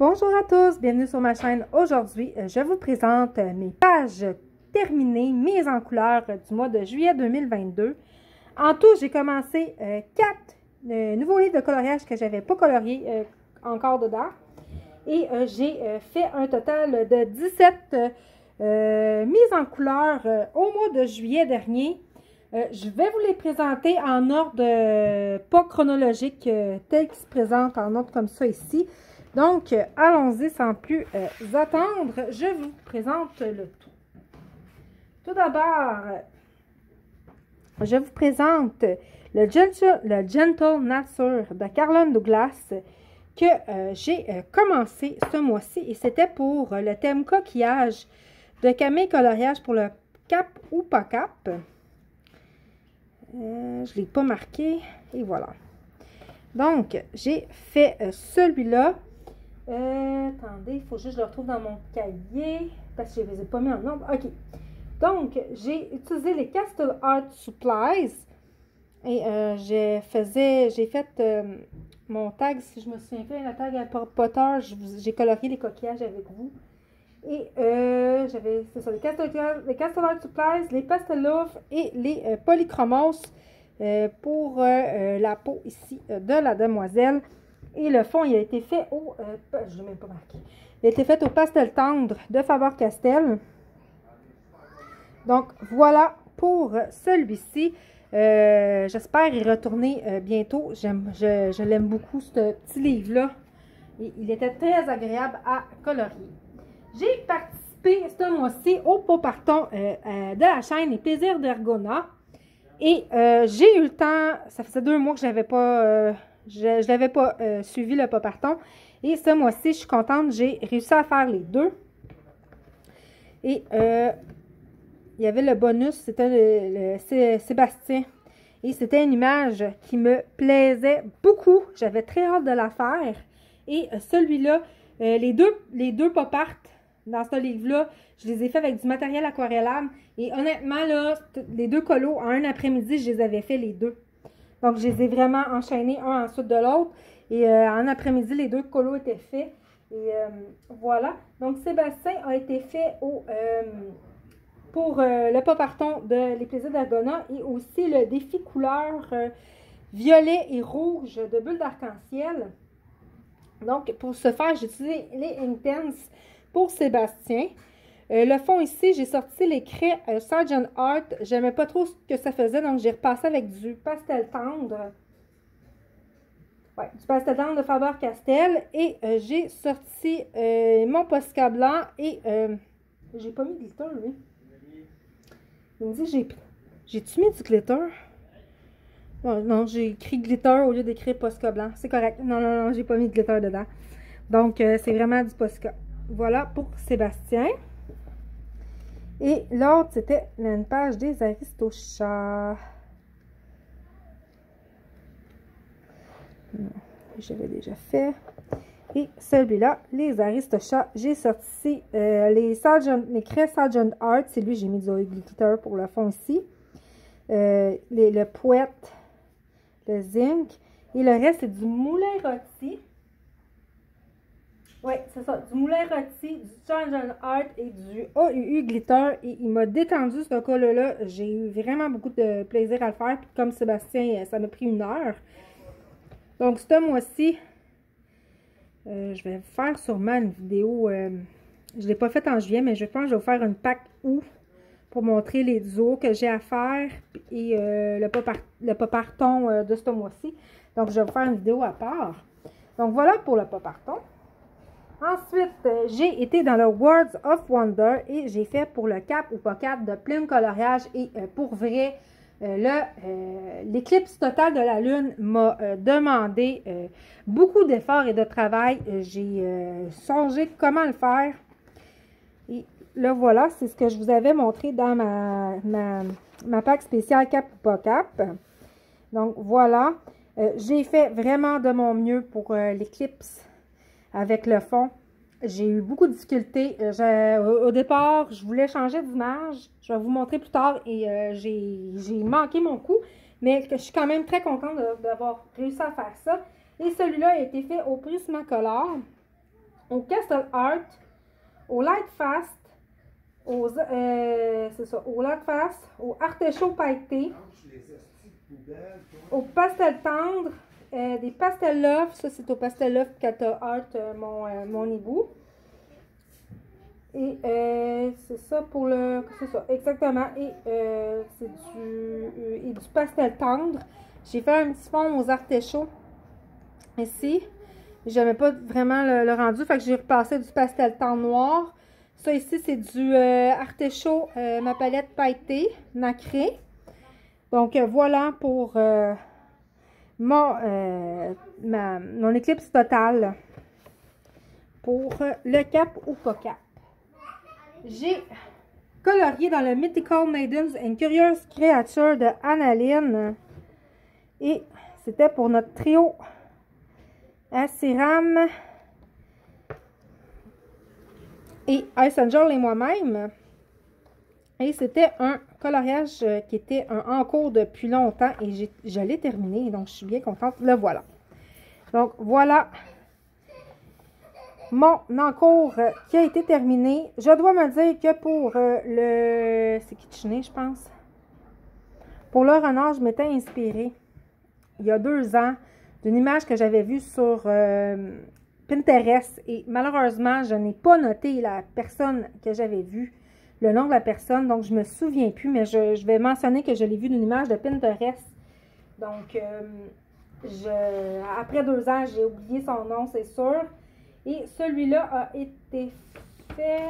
Bonjour à tous, bienvenue sur ma chaîne. Aujourd'hui, je vous présente mes pages terminées, mises en couleur du mois de juillet 2022. En tout, j'ai commencé 4 nouveaux livres de coloriage que je n'avais pas coloriés encore dedans. Et j'ai fait un total de 17 mises en couleur au mois de juillet dernier. Je vais vous les présenter en ordre pas chronologique, tel qu'ils se présentent en ordre comme ça ici. Donc, allons-y sans plus attendre. Je vous présente le tout. Tout d'abord, je vous présente le Gentle Nature de Carlone Douglas que j'ai commencé ce mois-ci. Et c'était pour le thème coquillage de Camille Coloriage pour le cap ou pas cap. Je ne l'ai pas marqué. Et voilà. Donc, j'ai fait celui-là. Attendez, il faut juste que je le retrouve dans mon cahier parce que je ne les ai pas mis en nombre. OK. Donc, j'ai utilisé les Castle Art Supplies et j'ai fait mon tag, si je me souviens bien, la tag à Potter, j'ai colorié les coquillages avec vous. Et j'avais, c'est ça, les Castle Art Supplies, les Pastel Love et les Polychromos pour la peau ici de la demoiselle. Et le fond, il a été fait au... je n'ai même pas marqué. Il a été fait au pastel tendre de Faber-Castell. Donc, voilà pour celui-ci. J'espère y retourner bientôt. Je l'aime beaucoup, ce petit livre-là. Il était très agréable à colorier. J'ai participé ce mois-ci au pot parton de la chaîne Les Plaisirs d'Ergona. Et j'ai eu le temps, ça faisait 2 mois que je n'avais pas... je n'avais pas suivi le pas parton. Et ce mois-ci, je suis contente, j'ai réussi à faire les 2. Et il y avait le bonus, c'était le Sébastien. Et c'était une image qui me plaisait beaucoup. J'avais très hâte de la faire. Et celui-là, les deux pop art dans ce livre-là, je les ai fait avec du matériel aquarellable. Et honnêtement, là, les 2 colos, en un après-midi, je les avais fait les 2. Donc, je les ai vraiment enchaînés un ensuite de l'autre. Et en après-midi, les 2 colos étaient faits. Et voilà. Donc, Sébastien a été fait pour le pas parton de Les Plaisirs d'Ergona et aussi le défi couleur violet et rouge de bulles d'arc-en-ciel. Donc, pour ce faire, j'ai utilisé les Intense pour Sébastien. Le fond ici, j'ai sorti les craies Sgt. Art. J'aimais pas trop ce que ça faisait, donc j'ai repassé avec du pastel tendre. Ouais, du pastel tendre de Faber-Castell. Et j'ai sorti mon Posca blanc et j'ai pas mis de glitter, lui. Il me dit, j'ai-tu mis du glitter? Non, j'ai écrit glitter au lieu d'écrire Posca blanc. C'est correct. Non, j'ai pas mis de glitter dedans. Donc, c'est vraiment du Posca. Voilà pour Sébastien. Et l'autre, c'était une page des Aristochats. J'avais déjà fait. Et celui-là, les Aristochats, j'ai sorti les craies Sgt. Art. C'est lui, j'ai mis du glitter pour le fond ici. Le poète, le zinc. Et le reste, c'est du moulin rôti. Oui, c'est ça. Du moulin rôti, du Sgt. Art et du AUU glitter. Et il m'a détendu ce col-là. J'ai eu vraiment beaucoup de plaisir à le faire. Puis comme Sébastien, ça m'a pris 1 heure. Donc, ce mois-ci, je vais faire sûrement une vidéo. Je ne l'ai pas faite en juillet, mais je pense que je vais vous faire une pack où pour montrer les duos que j'ai à faire et le pas parton de ce mois-ci. Donc, je vais vous faire une vidéo à part. Donc, voilà pour le pas parton. Ensuite, j'ai été dans le Words of Wonder et j'ai fait pour le cap ou pas cap de Plume Coloriage et pour vrai, l'éclipse totale de la Lune m'a demandé beaucoup d'efforts et de travail. J'ai songé comment le faire. Et là, voilà, c'est ce que je vous avais montré dans ma pack spéciale cap ou pas cap. Donc, voilà. J'ai fait vraiment de mon mieux pour l'éclipse avec le fond. J'ai eu beaucoup de difficultés. Au départ, je voulais changer d'image. Je vais vous montrer plus tard et j'ai manqué mon coup. Mais je suis quand même très contente d'avoir réussi à faire ça. Et celui-là a été fait au Prismacolor. au Castle Art, au Light Fast, c'est ça, au Light Fast, au Artichaut pailleté, au Pastel tendre, des Pastel Love, ça c'est au Pastel Love Castle Art, mon hibou. Et c'est ça pour le... C'est ça, exactement. Et c'est du pastel tendre. J'ai fait un petit fond aux artichauts ici. J'aimais pas vraiment le rendu, fait que j'ai repassé du pastel tendre noir. Ça ici, c'est du artichaut, ma palette pailletée, nacrée. Donc voilà pour mon éclipse totale pour le cap ou pas cap. J'ai colorié dans le Mythical Maidens and Curious Creatures de Annaline. Et c'était pour notre trio Asiram et Ice Angel et moi-même. Et c'était un coloriage qui était en cours depuis longtemps et je l'ai terminé. Donc, je suis bien contente. Le voilà. Donc, voilà mon encours qui a été terminé. Je dois me dire que pour le... C'est Kitchené, je pense. Pour le renard, je m'étais inspirée il y a 2 ans d'une image que j'avais vue sur Pinterest. Et malheureusement, je n'ai pas noté la personne que j'avais vue, le nom de la personne. Donc, je ne me souviens plus, mais je vais mentionner que je l'ai vue d'une image de Pinterest. Donc, après 2 ans, j'ai oublié son nom, c'est sûr. Et celui-là a été fait...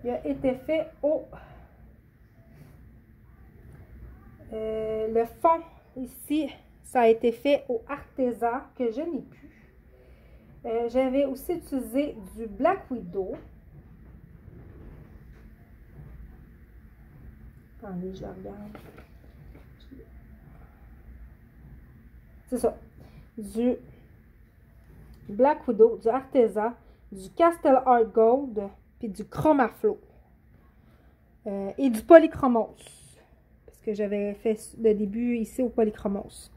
Il a été fait au... le fond, ici, ça a été fait au Arteza, que je n'ai plus. J'avais aussi utilisé du Black Widow. Attendez, je la regarde. C'est ça. Du Black Widow, du Arteza, du Castle Art Gold, puis du Chromaflow. Et du Polychromos. Parce que j'avais fait le début ici au Polychromos.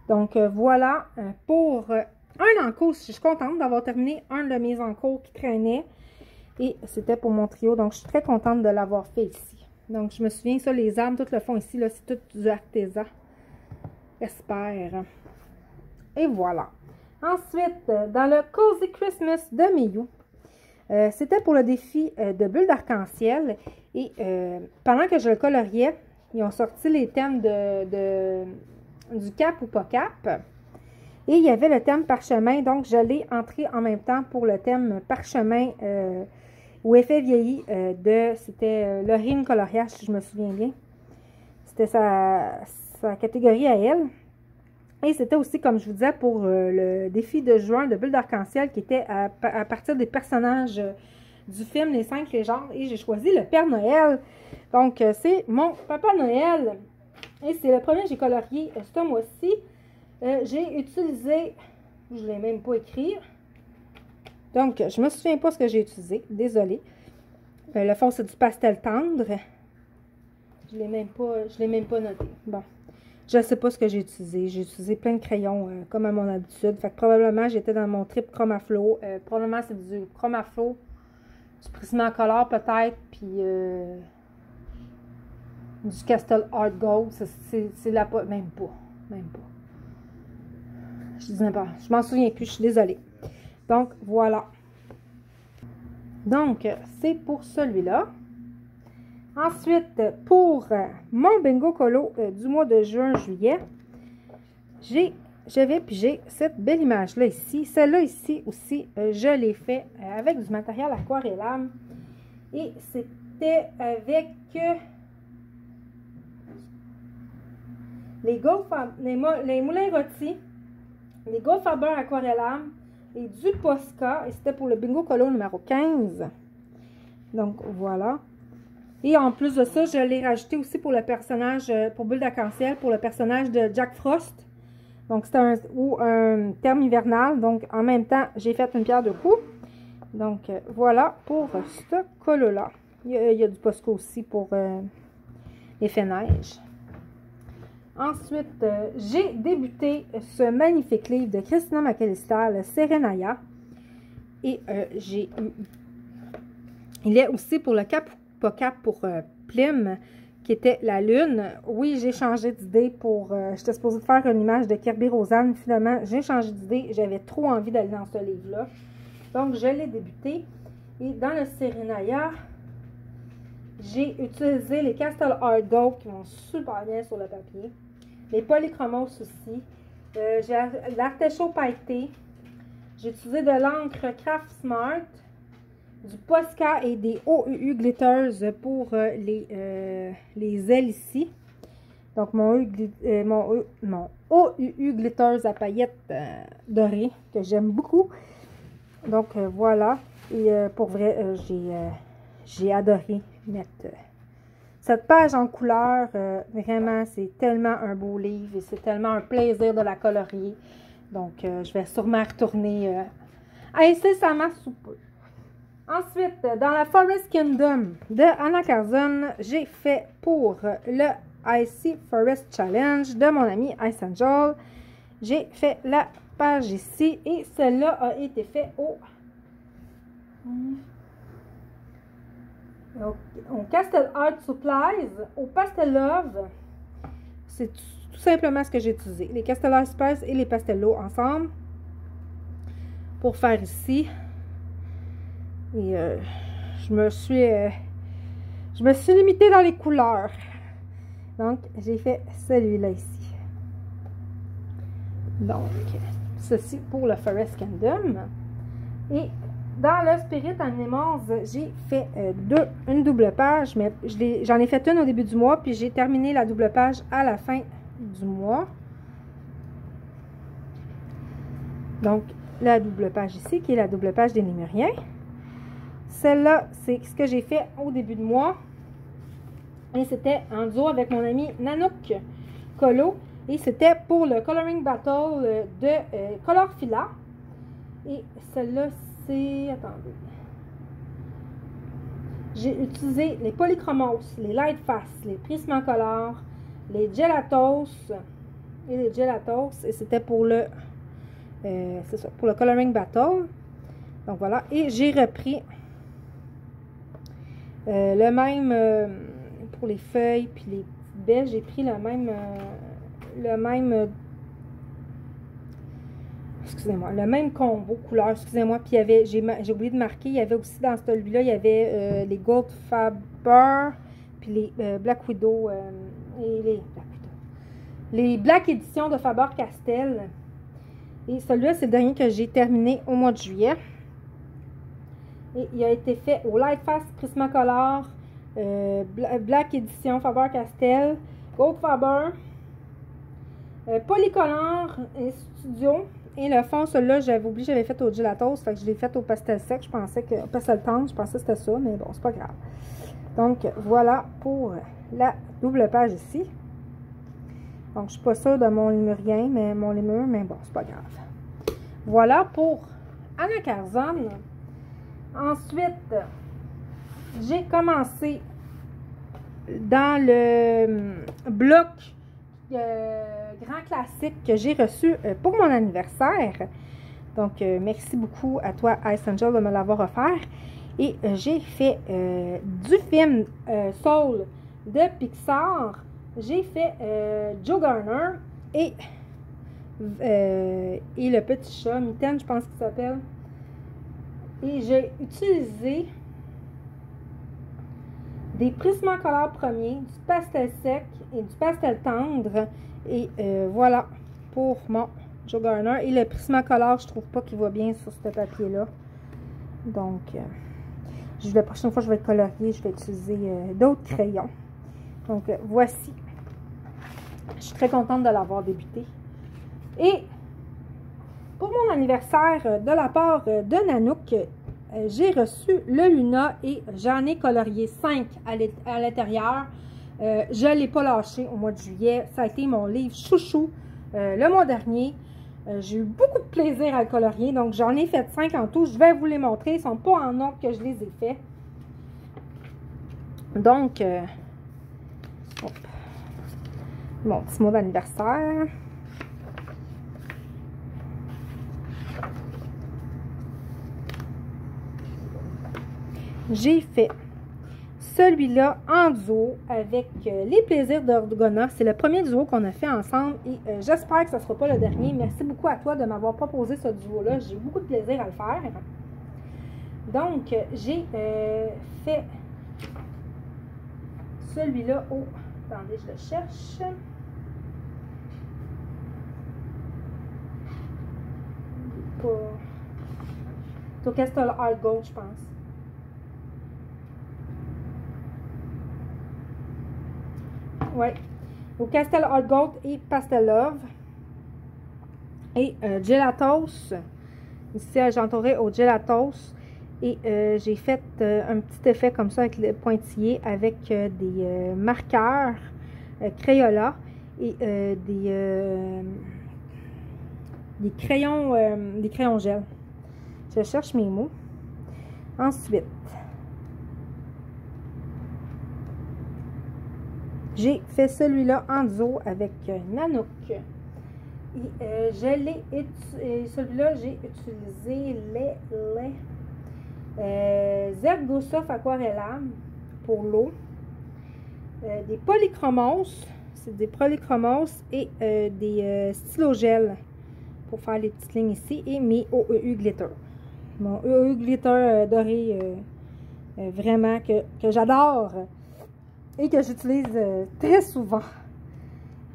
Donc voilà pour un encours. Je suis contente d'avoir terminé un de mes encours qui traînait. Et c'était pour mon trio. Donc je suis très contente de l'avoir fait ici. Donc je me souviens, ça, les armes, tout le fond ici, là, c'est tout du Arteza. J'espère. Et voilà. Ensuite, dans le Cozy Christmas de Miyu, c'était pour le défi de bulles d'arc-en-ciel. Et pendant que je le coloriais, ils ont sorti les thèmes du cap ou pas cap. Et il y avait le thème parchemin. Donc, je l'ai entré en même temps pour le thème parchemin ou effet vieilli c'était Laurine Coloriage, si je me souviens bien. C'était sa catégorie à elle. Et c'était aussi, comme je vous disais, pour le défi de juin de bulles d'arc-en-ciel qui était à partir des personnages du film Les 5 légendes. Et j'ai choisi le Père Noël. Donc, c'est mon Papa Noël. Et c'est le premier que j'ai colorié ce mois-ci. J'ai utilisé, je ne l'ai même pas écrit. Donc, je ne me souviens pas ce que j'ai utilisé. Désolée. Le fond, c'est du pastel tendre. Je ne l'ai même pas noté. Bon. Je ne sais pas ce que j'ai utilisé. J'ai utilisé plein de crayons, comme à mon habitude. Fait que probablement, j'étais dans mon trip Chromaflow. Probablement, c'est du Chromaflow, du Prismacolor peut-être, puis du Castle Art Gold. C'est la... Même pas. Je disais pas. Je m'en souviens plus. Je suis désolée. Donc, voilà. Donc, c'est pour celui-là. Ensuite, pour mon bingo colo du mois de juin-juillet, j'avais pigé cette belle image-là ici. Celle-là ici aussi, je l'ai fait avec du matériel aquarellable. Et c'était avec les moulins rôtis, les Gold Faber aquarellable et du Posca. Et c'était pour le bingo colo numéro 15. Donc, voilà. Et en plus de ça, je l'ai rajouté aussi pour le personnage, pour Bulle d'arc-en-ciel, pour le personnage de Jack Frost. Donc, c'était un terme hivernal. Donc, en même temps, j'ai fait une pierre de coups. Donc, voilà pour ce colo-là. Il y a du Posca aussi pour l'effet neige. Ensuite, j'ai débuté ce magnifique livre de Christina McAllister, le Serenaya. Et il est aussi pour le cap pour Plim, qui était la lune. Oui, j'ai changé d'idée pour... j'étais supposée de faire une image de Kirby Rosanne. Finalement, j'ai changé d'idée. J'avais trop envie d'aller dans ce livre-là. Donc, je l'ai débuté. Et dans le Serenaya, j'ai utilisé les Castle Art Gold qui vont super bien sur le papier. Les polychromos aussi. J'ai l'artéchaut pailleté. J'ai utilisé de l'encre Craft Smart, du Posca et des OUU Glitters pour les ailes ici. Donc, mon OUU Glitters à paillettes dorées que j'aime beaucoup. Donc, voilà. Et pour vrai, j'ai adoré mettre cette page en couleur. Vraiment, c'est tellement un beau livre et c'est tellement un plaisir de la colorier. Donc, je vais sûrement retourner incessamment sous peu. Ensuite, dans la Forest Kingdom de Anna Curzon, j'ai fait pour le Icy Forest Challenge de mon ami Ice Angel. J'ai fait la page ici et celle-là a été faite au Castle Art Supplies, au Pastel Love. C'est tout simplement ce que j'ai utilisé. Les Castle Art Supplies et les Pastello ensemble pour faire ici. Et je me suis limitée dans les couleurs. Donc, j'ai fait celui-là ici. Donc, ceci pour le Forest Kingdom. Et dans le Spirit Animals, j'ai fait une double page, mais j'en ai fait une au début du mois, puis j'ai terminé la double page à la fin du mois. Donc, la double page ici, qui est la double page des Lémuriens. Celle-là, c'est ce que j'ai fait au début de mois. Et c'était en duo avec mon ami Nanook Colo. Et c'était pour le Coloring Battle de Colorfila. Et celle-là, c'est... Attendez. J'ai utilisé les Polychromos, les Lightfast, les Prismacolor, les Gelatos et les Gelatos. Et c'était pour le... c'est ça, pour le Coloring Battle. Donc voilà. Et j'ai repris... le même pour les feuilles puis les petites baies, j'ai pris le même excusez-moi, le même combo couleur, excusez-moi, puis il y avait, j'ai oublié de marquer, il y avait aussi dans celui-là, il y avait les Gold Faber puis les Black Widow et les Black éditions de Faber-Castell. Et celui-là, c'est le dernier que j'ai terminé au mois de juillet. Et il a été fait au Lightfast Prismacolor, Black Edition Faber-Castell, Gold Faber, Polycolor et Studio. Et le fond, celui-là, j'avais oublié, j'avais fait au Gelatos, fait que je l'ai fait au pastel sec. Je pensais que, pastel tendre, je pensais que c'était ça, mais bon, c'est pas grave. Donc, voilà pour la double page ici. Donc, je suis pas sûre de mon lémurien, mais mon lémur, mais bon, c'est pas grave. Voilà pour Anna Curzon. Ensuite, j'ai commencé dans le bloc grand classique que j'ai reçu pour mon anniversaire. Donc, merci beaucoup à toi, Ice Angel, de me l'avoir offert. Et j'ai fait du film Soul de Pixar. J'ai fait Joe Garner et le petit chat, Mitten, je pense qu'il s'appelle. Et j'ai utilisé des Prismacolor premiers, du pastel sec et du pastel tendre. Et voilà pour mon Joe Garner. Et le Prismacolor, je trouve pas qu'il va bien sur ce papier-là. Donc, la prochaine fois que je vais colorier, je vais utiliser d'autres crayons. Donc, voici. Je suis très contente de l'avoir débuté. Et pour mon anniversaire, de la part de Nanook, j'ai reçu le Luna et j'en ai colorié 5 à l'intérieur. Je ne l'ai pas lâché au mois de juillet. Ça a été mon livre chouchou le mois dernier. J'ai eu beaucoup de plaisir à le colorier. Donc, j'en ai fait 5 en tout. Je vais vous les montrer. Ils ne sont pas en ordre que je les ai faits. Donc, Mon petit mot d'anniversaire. J'ai fait celui-là en duo avec les plaisirs d'Orgona. C'est le premier duo qu'on a fait ensemble et j'espère que ce ne sera pas le dernier. Merci beaucoup à toi de m'avoir proposé ce duo-là. J'ai eu beaucoup de plaisir à le faire. Donc, j'ai fait celui-là au... Attendez, je le cherche. C'est au Castle Art Gold, je pense. Ouais. Au Castle Art Gold et Pastel Love. Et Gelatos. Ici, j'ai entouré au Gelatos. Et j'ai fait un petit effet comme ça avec le pointillé avec des marqueurs Crayola et des crayons gel. Je cherche mes mots. Ensuite, j'ai fait celui-là en duo avec Nanook. Et celui-là, j'ai utilisé les Zergosoft Aquarellum pour l'eau. Des polychromos. C'est des polychromos et des stylogels pour faire les petites lignes ici. Et mes OEU Glitter. Mon OEU Glitter doré vraiment que j'adore et que j'utilise très souvent.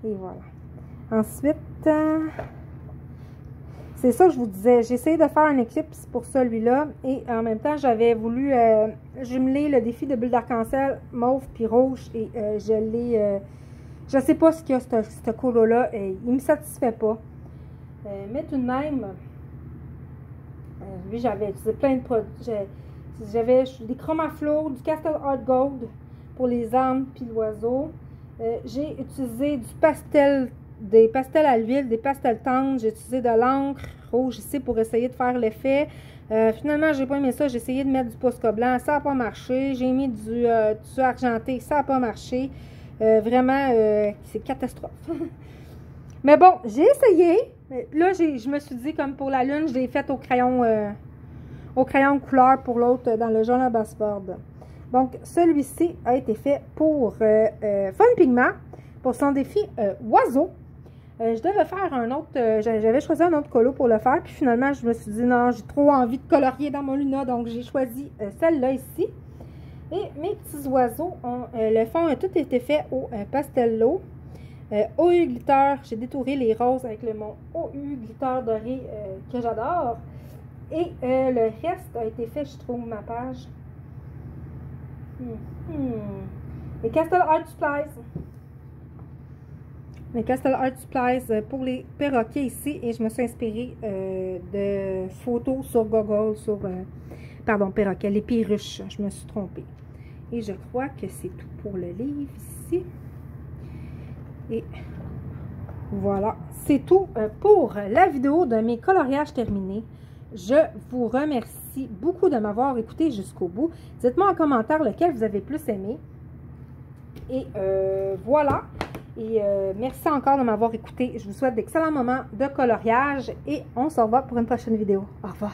Et voilà. Ensuite, c'est ça que je vous disais. J'ai essayé de faire un éclipse pour celui-là et en même temps, j'avais voulu jumeler le défi de bulle d'arc-en-ciel mauve puis rouge et je l'ai... je sais pas ce qu'il y a, ce colo-là. Il me satisfait pas. Mais tout de même, lui, j'avais utilisé plein de produits. J'avais des Chromaflow, du Castle Art Gold pour les arbres puis l'oiseau. J'ai utilisé des pastels à l'huile, des pastels tendres. J'ai utilisé de l'encre rouge ici pour essayer de faire l'effet. Finalement, j'ai pas aimé ça. J'ai essayé de mettre du Posca blanc. Ça n'a pas marché. J'ai mis du argenté. Ça n'a pas marché. Vraiment, c'est catastrophe. Mais bon, j'ai essayé. Là, je me suis dit, comme pour la lune, je l'ai faite au crayon couleur pour l'autre dans le jaune à Bassford. Donc, celui-ci a été fait pour Fun Pigment, pour son défi oiseau. Je devais faire un autre, j'avais choisi un autre colo pour le faire, puis finalement, je me suis dit, non, j'ai trop envie de colorier dans mon Luna, donc j'ai choisi celle-là ici. Et mes petits oiseaux, le fond a tout été fait au Pastello. OU Glitter, j'ai détouré les roses avec mon OU Glitter doré que j'adore. Et le reste a été fait, je trouve, ma page. Les Castle Art Supplies. Les Castle Art Supplies pour les perroquets ici. Et je me suis inspirée de photos sur Google, pardon, perroquets, les perruches. Je me suis trompée. Et je crois que c'est tout pour le livre ici. Et voilà, c'est tout pour la vidéo de mes coloriages terminés. Je vous remercie beaucoup de m'avoir écouté jusqu'au bout. Dites-moi en commentaire lequel vous avez plus aimé. Et voilà. Et merci encore de m'avoir écouté. Je vous souhaite d'excellents moments de coloriage et on se revoit pour une prochaine vidéo. Au revoir.